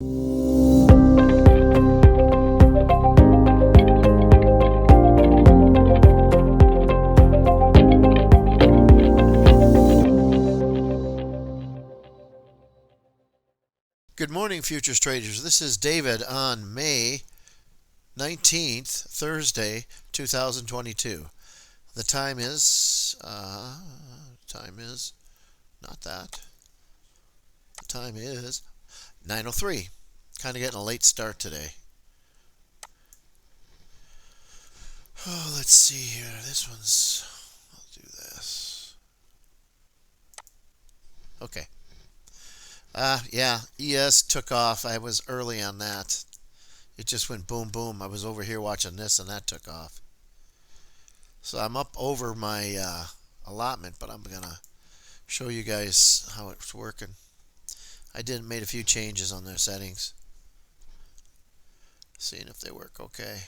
Good morning, futures traders. This is David on May 19th, Thursday, 2022. The time is, not that. The time is 9:03. Kind of getting a late start today. Oh, let's see here. I'll do this. Okay. Yeah, ES took off. I was early on that. It just went boom, boom. I was over here watching this and that took off. So I'm up over my allotment, but I'm going to show you guys how it's working. I made a few changes on their settings. Seeing if they work okay.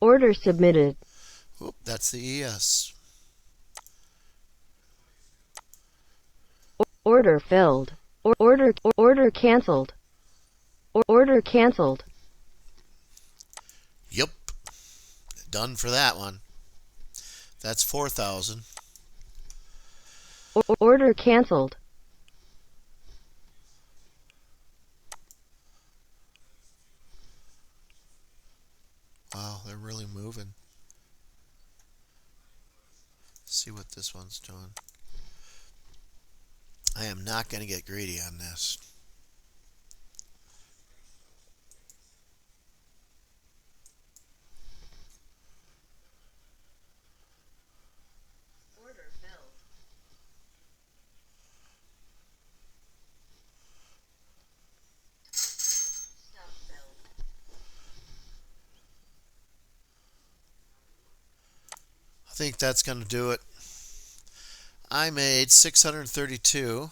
Order submitted. Oop, that's the ES. Order filled. Order canceled. Order canceled. Yep. Done for that one. That's 4,000. Order canceled. Wow, they're really moving. See what this one's doing. I am not going to get greedy on this. Order filled. Stop filled. I think that's going to do it. I made 632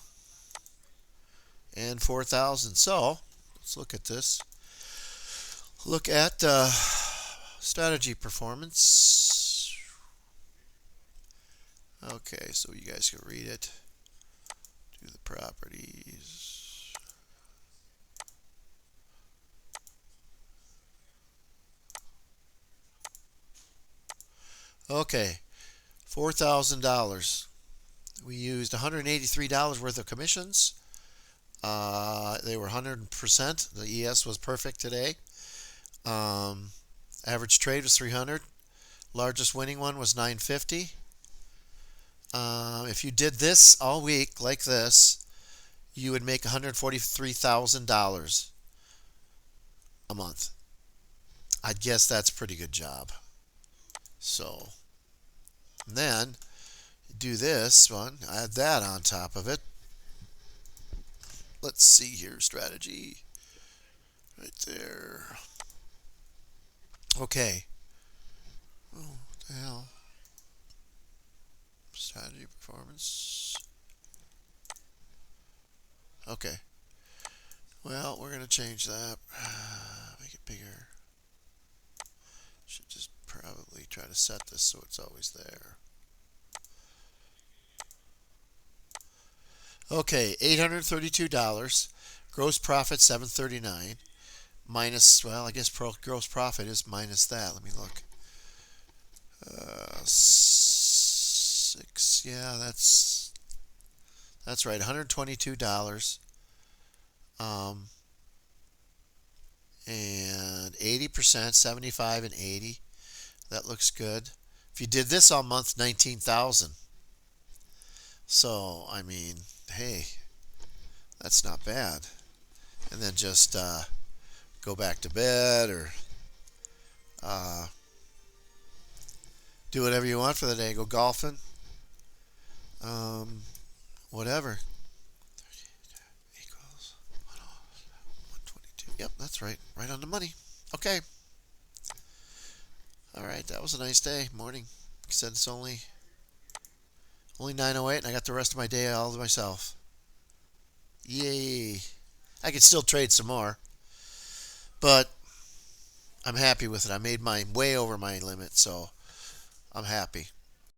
and 4,000. So let's look at this. Look at strategy performance. Okay, so you guys can read it. Do the properties. Okay, $4,000. We used $183 worth of commissions. They were 100%. The ES was perfect today. Average trade was 300. Largest winning one was 950. If you did this all week like this, you would make $143,000 a month. I'd guess that's a pretty good job. So then do this one, add that on top of it. Let's see here, strategy right there. Okay. Oh, what the hell? Strategy performance. Okay. Well, we're going to change that. Make it bigger. Should just probably try to set this so it's always there. Okay, $832. Gross profit $739. Minus, well, I guess gross profit is minus that. Let me look. 6. Yeah, that's right. $122. And 80%, 75 and 80. That looks good. If you did this all month, 19,000. So, I mean, hey, that's not bad. And then just go back to bed or do whatever you want for the day. Go golfing. Whatever. Yep, that's right. Right on the money. Okay. All right, that was a nice day. Morning. Like I said, it's only 9:08, and I got the rest of my day all to myself. Yay! I could still trade some more, but I'm happy with it. I made mine way over my limit, so I'm happy.